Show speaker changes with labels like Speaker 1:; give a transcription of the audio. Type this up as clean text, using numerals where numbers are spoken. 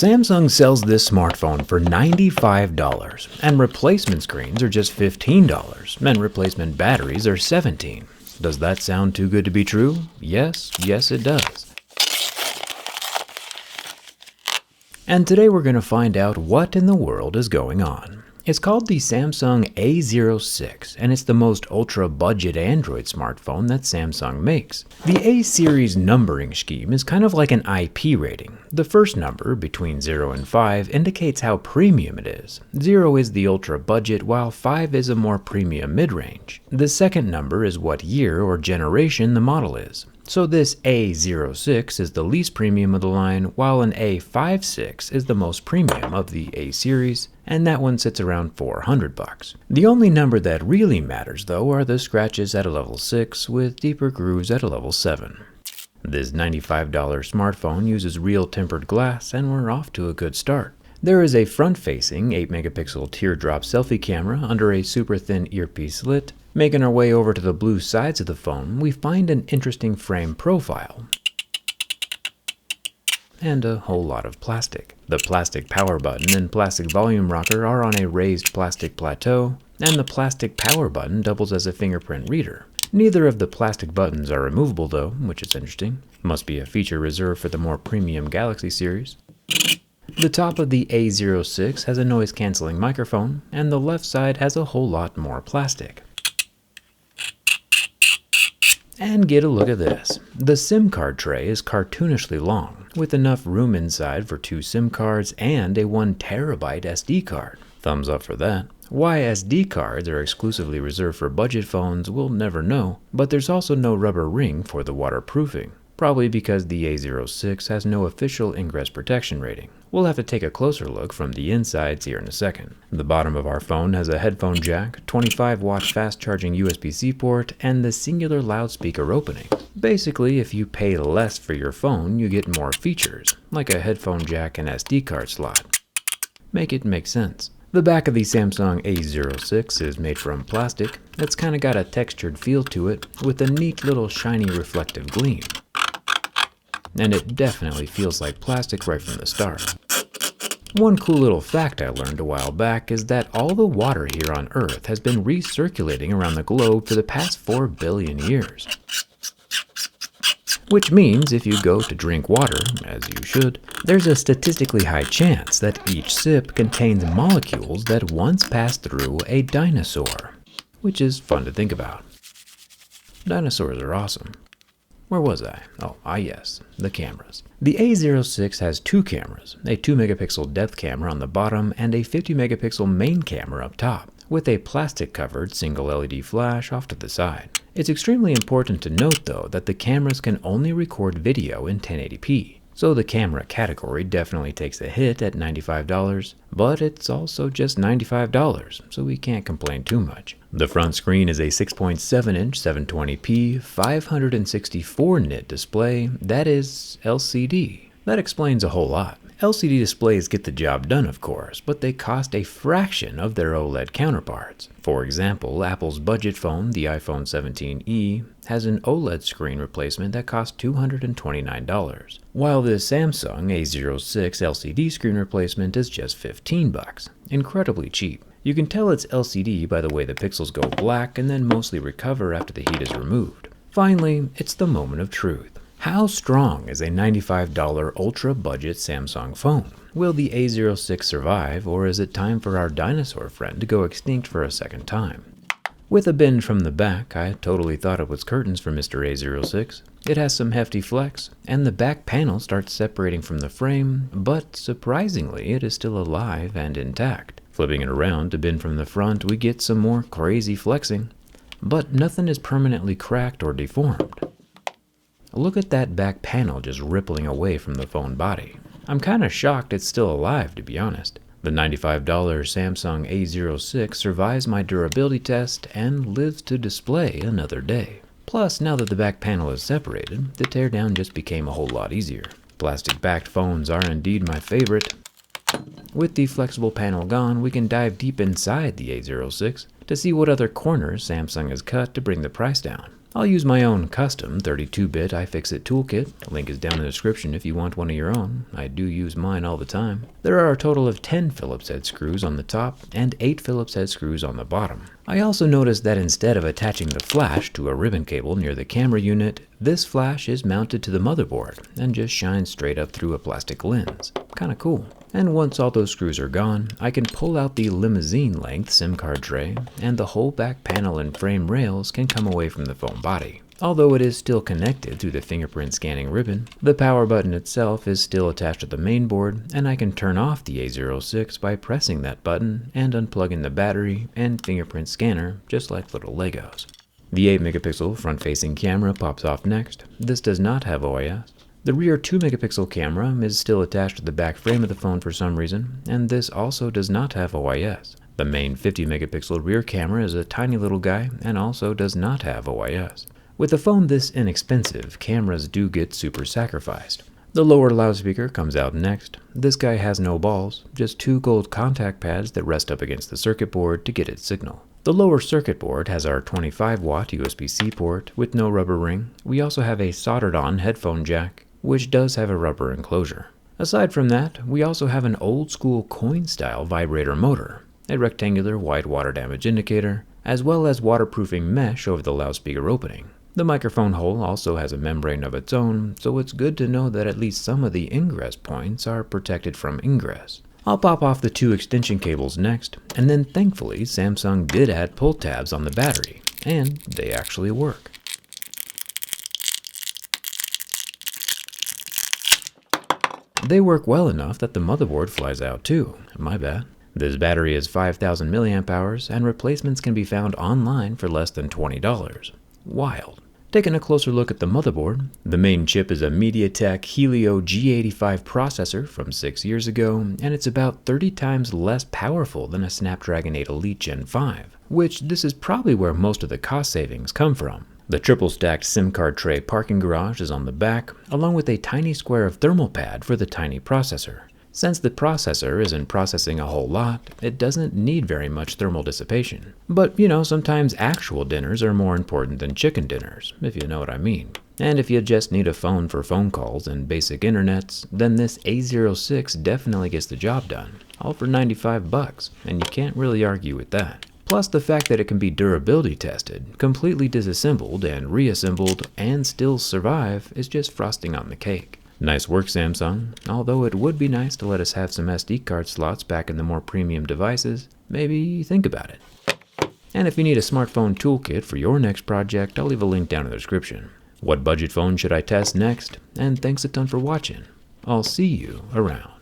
Speaker 1: Samsung sells this smartphone for $95, and replacement screens are just $15, and replacement batteries are $17. Does that sound too good to be true? Yes, it does. And today we're going to find out what in the world is going on. It's called the Samsung A06, and it's the most ultra-budget Android smartphone that Samsung makes. The A series numbering scheme is kind of like an IP rating. The first number, between 0 and 5, indicates how premium it is. 0 is the ultra-budget, while 5 is a more premium mid-range. The second number is what year or generation the model is. So this A06 is the least premium of the line, while an A56 is the most premium of the A series, and that one sits around $400. The only number that really matters though are the scratches at a level 6 with deeper grooves at a level 7. This $95 smartphone uses real tempered glass, and we're off to a good start. There is a front-facing 8-megapixel teardrop selfie camera under a super thin earpiece slit. Making our way over to the blue sides of the phone, we find an interesting frame profile and a whole lot of plastic. The plastic power button and plastic volume rocker are on a raised plastic plateau, and the plastic power button doubles as a fingerprint reader. Neither of the plastic buttons are removable though, which is interesting. Must be a feature reserved for the more premium Galaxy series. The top of the A06 has a noise-canceling microphone, and the left side has a whole lot more plastic. And get a look at this. The SIM card tray is cartoonishly long, with enough room inside for 2 SIM cards and a 1 terabyte SD card. Thumbs up for that. Why SD cards are exclusively reserved for budget phones, we'll never know, but there's also no rubber ring for the waterproofing. Probably because the A06 has no official ingress protection rating. We'll have to take a closer look from the insides here in a second. The bottom of our phone has a headphone jack, 25-watt fast-charging USB-C port, and the singular loudspeaker opening. Basically, if you pay less for your phone, you get more features, like a headphone jack and SD card slot. Make it make sense. The back of the Samsung A06 is made from plastic. It's kinda got a textured feel to it, with a neat little shiny reflective gleam. And it definitely feels like plastic right from the start. One cool little fact I learned a while back is that all the water here on Earth has been recirculating around the globe for the past 4 billion years. Which means if you go to drink water, as you should, there's a statistically high chance that each sip contains molecules that once passed through a dinosaur. Which is fun to think about. Dinosaurs are awesome. Where was I? Oh, yes, the cameras. The A06 has 2 cameras, a 2-megapixel depth camera on the bottom and a 50-megapixel main camera up top, with a plastic-covered single LED flash off to the side. It's extremely important to note, though, that the cameras can only record video in 1080p. So the camera category definitely takes a hit at $95, but it's also just $95, so we can't complain too much. The front screen is a 6.7-inch 720p 564 nit display that is LCD. That explains a whole lot. LCD displays get the job done, of course, but they cost a fraction of their OLED counterparts. For example, Apple's budget phone, the iPhone 17e, has an OLED screen replacement that costs $229, while the Samsung A06 LCD screen replacement is just $15. Incredibly cheap. You can tell it's LCD by the way the pixels go black and then mostly recover after the heat is removed. Finally, it's the moment of truth. How strong is a $95 ultra-budget Samsung phone? Will the A06 survive, or is it time for our dinosaur friend to go extinct for a second time? With a bend from the back, I totally thought it was curtains for Mr. A06. It has some hefty flex, and the back panel starts separating from the frame, but surprisingly, it is still alive and intact. Flipping it around to bend from the front, we get some more crazy flexing, but nothing is permanently cracked or deformed. Look at that back panel just rippling away from the phone body. I'm kinda shocked it's still alive, to be honest. The $95 Samsung A06 survives my durability test and lives to display another day. Plus, now that the back panel is separated, the teardown just became a whole lot easier. Plastic-backed phones are indeed my favorite. With the flexible panel gone, we can dive deep inside the A06 to see what other corners Samsung has cut to bring the price down. I'll use my own custom 32-bit iFixit toolkit. The link is down in the description if you want one of your own. I do use mine all the time. There are a total of 10 Phillips head screws on the top and 8 Phillips head screws on the bottom. I also noticed that instead of attaching the flash to a ribbon cable near the camera unit, this flash is mounted to the motherboard and just shines straight up through a plastic lens. Kinda cool. And once all those screws are gone, I can pull out the limousine-length SIM card tray, and the whole back panel and frame rails can come away from the phone body. Although it is still connected through the fingerprint scanning ribbon, the power button itself is still attached to the main board, and I can turn off the A06 by pressing that button and unplugging the battery and fingerprint scanner, just like little Legos. The 8-megapixel front-facing camera pops off next. This does not have OIS. The rear 2-megapixel camera is still attached to the back frame of the phone for some reason, and this also does not have OIS. The main 50-megapixel rear camera is a tiny little guy and also does not have OIS. With a phone this inexpensive, cameras do get super sacrificed. The lower loudspeaker comes out next. This guy has no balls, just 2 gold contact pads that rest up against the circuit board to get its signal. The lower circuit board has our 25-watt USB-C port with no rubber ring. We also have a soldered-on headphone jack, which does have a rubber enclosure. Aside from that, we also have an old-school coin-style vibrator motor, a rectangular white water damage indicator, as well as waterproofing mesh over the loudspeaker opening. The microphone hole also has a membrane of its own, so it's good to know that at least some of the ingress points are protected from ingress. I'll pop off the 2 extension cables next, and then thankfully Samsung did add pull tabs on the battery, and they actually work. They work well enough that the motherboard flies out too. My bad. This battery is 5,000 milliamp hours, and replacements can be found online for less than $20. Wild. Taking a closer look at the motherboard, the main chip is a MediaTek Helio G85 processor from 6 years ago, and it's about 30 times less powerful than a Snapdragon 8 Elite Gen 5, which this is probably where most of the cost savings come from. The triple-stacked SIM card tray parking garage is on the back, along with a tiny square of thermal pad for the tiny processor. Since the processor isn't processing a whole lot, it doesn't need very much thermal dissipation. But, sometimes actual dinners are more important than chicken dinners, if you know what I mean. And if you just need a phone for phone calls and basic internets, then this A06 definitely gets the job done. All for $95, and you can't really argue with that. Plus the fact that it can be durability tested, completely disassembled and reassembled, and still survive is just frosting on the cake. Nice work, Samsung, although it would be nice to let us have some SD card slots back in the more premium devices. Maybe think about it. And if you need a smartphone toolkit for your next project, I'll leave a link down in the description. What budget phone should I test next? And thanks a ton for watching. I'll see you around.